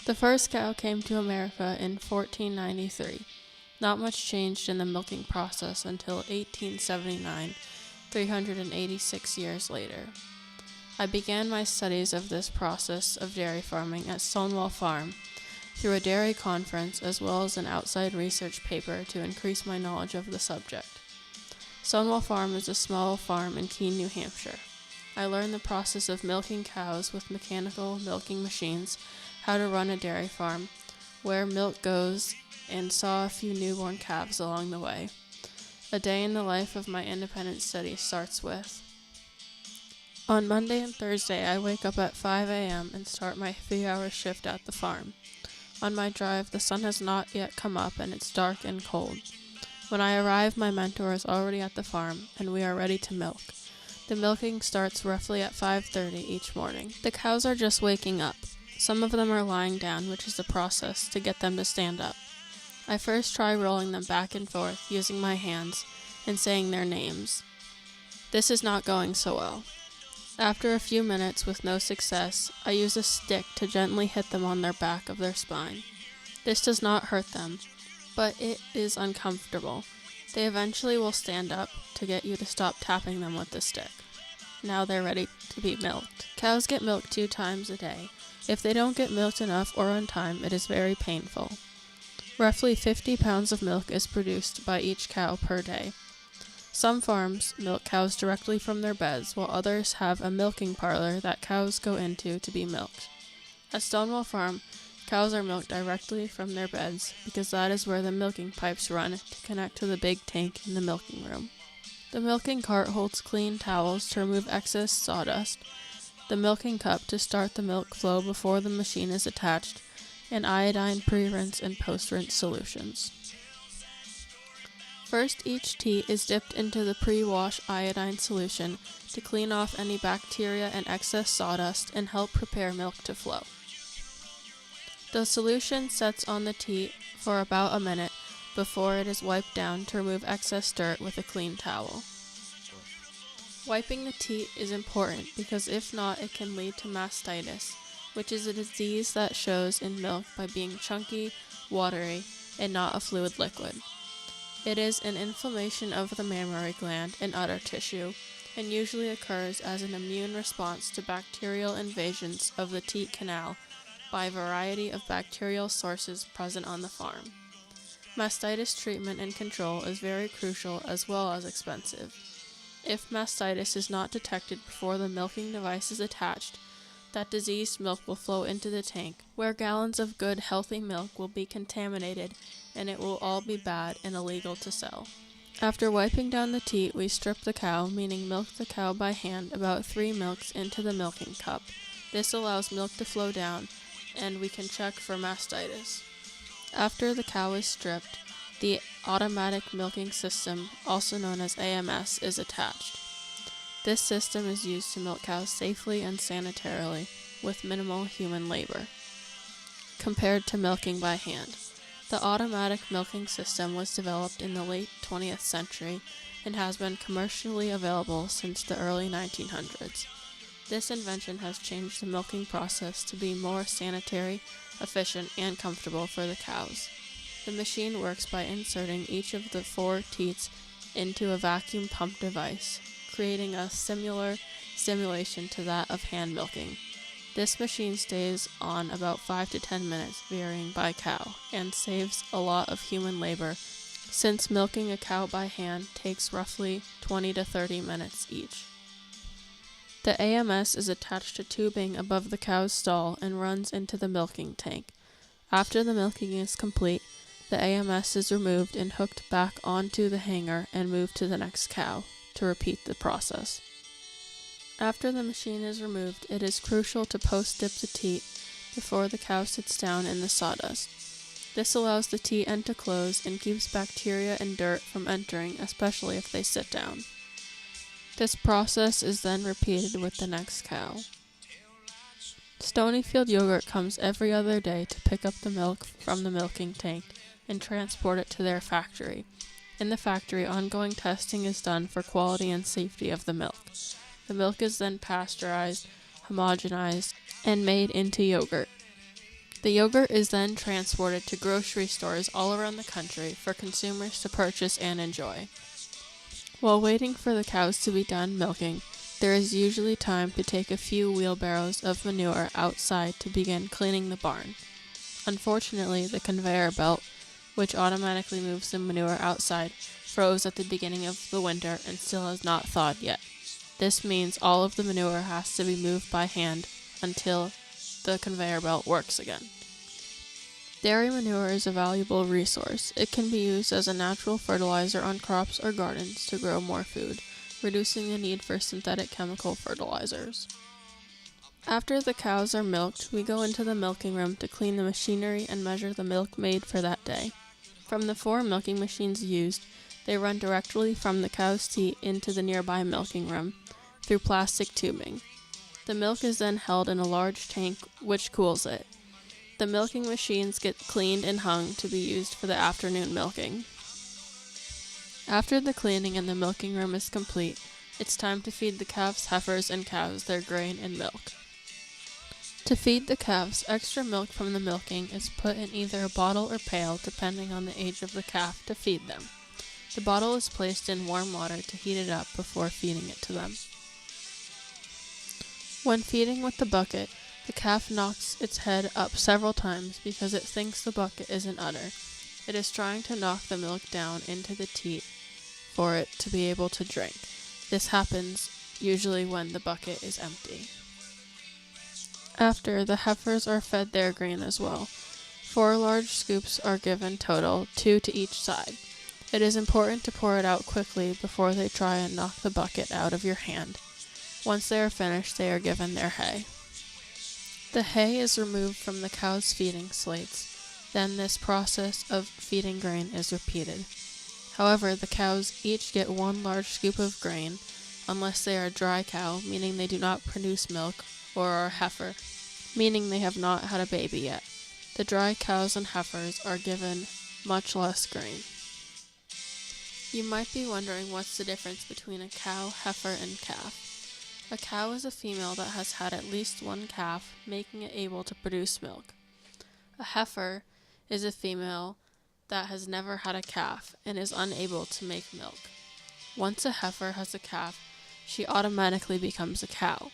The first cow came to America in 1493. Not much changed in the milking process until 1879, 386 years later. I began my studies of this process of dairy farming at Stonewall Farm through a dairy conference as well as an outside research paper to increase my knowledge of the subject. Stonewall Farm is a small farm in Keene, New Hampshire. I learned the process of milking cows with mechanical milking machines, how to run a dairy farm, where milk goes, and saw a few newborn calves along the way. A day in the life of my independent study starts with: on Monday and Thursday, I wake up at 5 a.m. and start my 3-hour shift at the farm. On my drive, the sun has not yet come up and it's dark and cold. When I arrive, my mentor is already at the farm and we are ready to milk. The milking starts roughly at 5:30 each morning. The cows are just waking up. Some of them are lying down, which is a process to get them to stand up. I first try rolling them back and forth using my hands and saying their names. This is not going so well. After a few minutes with no success, I use a stick to gently hit them on their back of their spine. This does not hurt them, but it is uncomfortable. They eventually will stand up to get you to stop tapping them with the stick. Now they're ready to be milked. Cows get milked 2 times a day. If they don't get milked enough or on time, it is very painful. Roughly 50 pounds of milk is produced by each cow per day. Some farms milk cows directly from their beds, while others have a milking parlor that cows go into to be milked. At Stonewall Farm, cows are milked directly from their beds because that is where the milking pipes run to connect to the big tank in the milking room. The milking cart holds clean towels to remove excess sawdust, the milking cup to start the milk flow before the machine is attached, and iodine pre-rinse and post-rinse solutions. First, each teat is dipped into the pre-wash iodine solution to clean off any bacteria and excess sawdust and help prepare milk to flow. The solution sets on the teat for about a minute before it is wiped down to remove excess dirt with a clean towel. Wiping the teat is important because if not, it can lead to mastitis, which is a disease that shows in milk by being chunky, watery, and not a fluid liquid. It is an inflammation of the mammary gland and udder tissue, and usually occurs as an immune response to bacterial invasions of the teat canal by a variety of bacterial sources present on the farm. Mastitis treatment and control is very crucial as well as expensive. If mastitis is not detected before the milking device is attached, that diseased milk will flow into the tank, where gallons of good, healthy milk will be contaminated, and it will all be bad and illegal to sell. After wiping down the teat, we strip the cow, meaning milk the cow by hand about 3 milks into the milking cup. This allows milk to flow down, and we can check for mastitis. After the cow is stripped, the automatic milking system, also known as AMS, is attached. This system is used to milk cows safely and sanitarily, with minimal human labor, compared to milking by hand. The automatic milking system was developed in the late 20th century and has been commercially available since the early 1900s. This invention has changed the milking process to be more sanitary, efficient, and comfortable for the cows. The machine works by inserting each of the 4 teats into a vacuum pump device, creating a similar stimulation to that of hand milking. This machine stays on about 5 to 10 minutes, varying by cow, and saves a lot of human labor, since milking a cow by hand takes roughly 20 to 30 minutes each. The AMS is attached to tubing above the cow's stall and runs into the milking tank. After the milking is complete, the AMS is removed and hooked back onto the hanger and moved to the next cow to repeat the process. After the machine is removed, it is crucial to post-dip the teat before the cow sits down in the sawdust. This allows the teat end to close and keeps bacteria and dirt from entering, especially if they sit down. This process is then repeated with the next cow. Stonyfield Yogurt comes every other day to pick up the milk from the milking tank and transport it to their factory. In the factory, ongoing testing is done for quality and safety of the milk. The milk is then pasteurized, homogenized, and made into yogurt. The yogurt is then transported to grocery stores all around the country for consumers to purchase and enjoy. While waiting for the cows to be done milking, there is usually time to take a few wheelbarrows of manure outside to begin cleaning the barn. Unfortunately, the conveyor belt, which automatically moves the manure outside, froze at the beginning of the winter and still has not thawed yet. This means all of the manure has to be moved by hand until the conveyor belt works again. Dairy manure is a valuable resource. It can be used as a natural fertilizer on crops or gardens to grow more food, reducing the need for synthetic chemical fertilizers. After the cows are milked, we go into the milking room to clean the machinery and measure the milk made for that day. From the 4 milking machines used, they run directly from the cow's teat into the nearby milking room through plastic tubing. The milk is then held in a large tank which cools it. The milking machines get cleaned and hung to be used for the afternoon milking. After the cleaning and the milking room is complete, it's time to feed the calves, heifers, and cows their grain and milk. To feed the calves, extra milk from the milking is put in either a bottle or pail depending on the age of the calf to feed them. The bottle is placed in warm water to heat it up before feeding it to them. When feeding with the bucket, the calf knocks its head up several times because it thinks the bucket is an udder. It is trying to knock the milk down into the teat for it to be able to drink. This happens usually when the bucket is empty. After, the heifers are fed their grain as well. 4 large scoops are given total, 2 to each side. It is important to pour it out quickly before they try and knock the bucket out of your hand. Once they are finished, they are given their hay. The hay is removed from the cow's feeding slates. Then this process of feeding grain is repeated. However, the cows each get 1 large scoop of grain, unless they are a dry cow, meaning they do not produce milk, or are a heifer, meaning they have not had a baby yet. The dry cows and heifers are given much less grain. You might be wondering what's the difference between a cow, heifer, and calf. A cow is a female that has had at least 1 calf, making it able to produce milk. A heifer is a female that has never had a calf and is unable to make milk. Once a heifer has a calf, she automatically becomes a cow.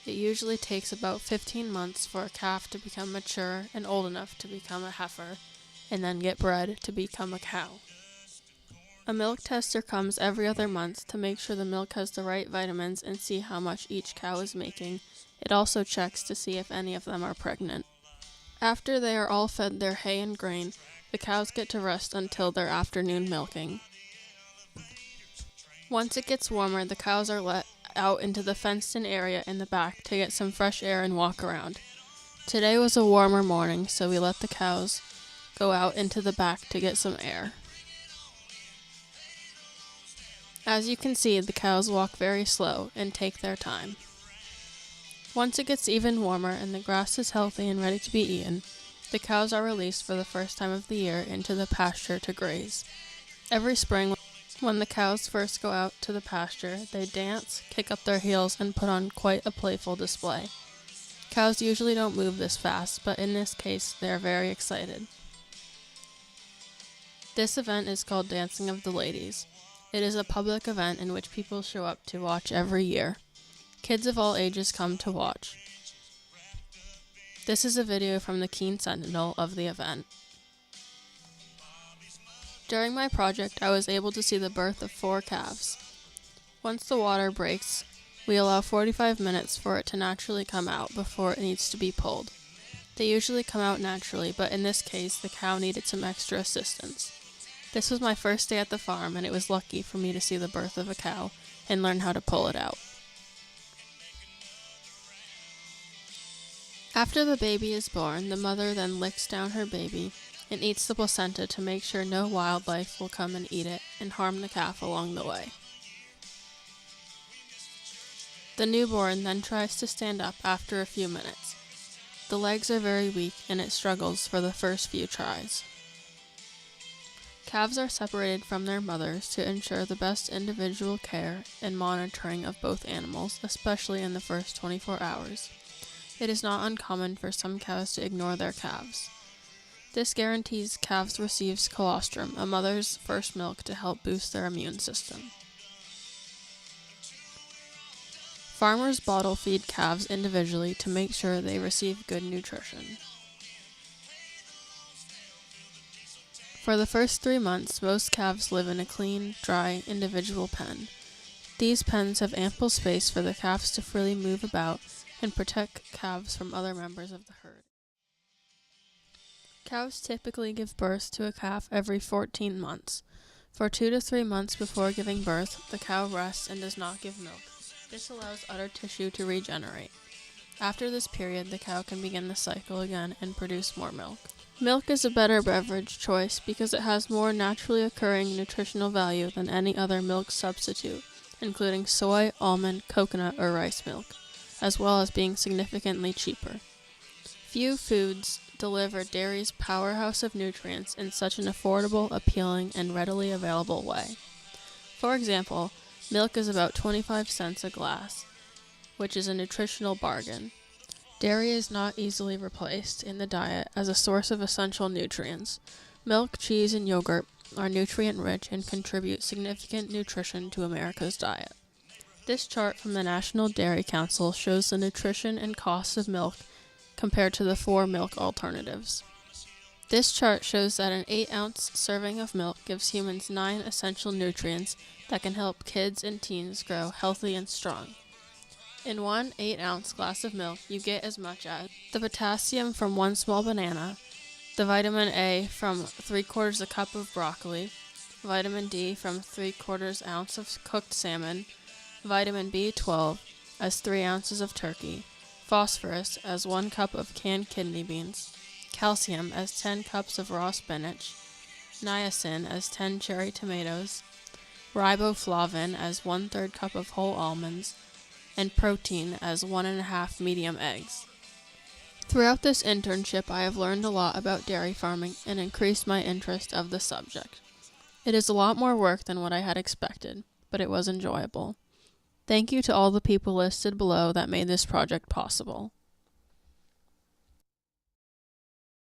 It usually takes about 15 months for a calf to become mature and old enough to become a heifer, and then get bred to become a cow. A milk tester comes every other month to make sure the milk has the right vitamins and see how much each cow is making. It also checks to see if any of them are pregnant. After they are all fed their hay and grain, the cows get to rest until their afternoon milking. Once it gets warmer, the cows are let out into the fenced-in area in the back to get some fresh air and walk around. Today was a warmer morning, so we let the cows go out into the back to get some air. As you can see, the cows walk very slow and take their time. Once it gets even warmer and the grass is healthy and ready to be eaten, the cows are released for the first time of the year into the pasture to graze. Every spring, when the cows first go out to the pasture, they dance, kick up their heels, and put on quite a playful display. Cows usually don't move this fast, but in this case, they are very excited. This event is called Dancing of the Ladies. It is a public event in which people show up to watch every year. Kids of all ages come to watch. This is a video from the Keene Sentinel of the event. During my project, I was able to see the birth of 4 calves. Once the water breaks, we allow 45 minutes for it to naturally come out before it needs to be pulled. They usually come out naturally, but in this case, the cow needed some extra assistance. This was my first day at the farm, and it was lucky for me to see the birth of a cow and learn how to pull it out. After the baby is born, the mother then licks down her baby and eats the placenta to make sure no wildlife will come and eat it and harm the calf along the way. The newborn then tries to stand up after a few minutes. The legs are very weak and it struggles for the first few tries. Calves are separated from their mothers to ensure the best individual care and monitoring of both animals, especially in the first 24 hours. It is not uncommon for some cows to ignore their calves. This guarantees calves receive colostrum, a mother's first milk, to help boost their immune system. Farmers bottle feed calves individually to make sure they receive good nutrition. For the first 3 months, most calves live in a clean, dry, individual pen. These pens have ample space for the calves to freely move about and protect calves from other members of the herd. Cows typically give birth to a calf every 14 months. For 2 to 3 months before giving birth, the cow rests and does not give milk. This allows udder tissue to regenerate. After this period, the cow can begin the cycle again and produce more milk. Milk is a better beverage choice because it has more naturally occurring nutritional value than any other milk substitute, including soy, almond, coconut, or rice milk, as well as being significantly cheaper. Few foods deliver dairy's powerhouse of nutrients in such an affordable, appealing, and readily available way. For example, milk is about 25 cents a glass, which is a nutritional bargain. Dairy is not easily replaced in the diet as a source of essential nutrients. Milk, cheese, and yogurt are nutrient-rich and contribute significant nutrition to America's diet. This chart from the National Dairy Council shows the nutrition and costs of milk compared to the 4 milk alternatives. This chart shows that an 8-ounce serving of milk gives humans 9 essential nutrients that can help kids and teens grow healthy and strong. In one 8-ounce glass of milk, you get as much as the potassium from 1 small banana, the vitamin A from 3/4 a cup of broccoli, vitamin D from 3/4 ounce of cooked salmon, vitamin B12 as 3 ounces of turkey, phosphorus as 1 cup of canned kidney beans, calcium as 10 cups of raw spinach, niacin as 10 cherry tomatoes, riboflavin as 1/3 cup of whole almonds, and protein as 1.5 medium eggs. Throughout this internship, I have learned a lot about dairy farming and increased my interest of the subject. It is a lot more work than what I had expected, but it was enjoyable. Thank you to all the people listed below that made this project possible.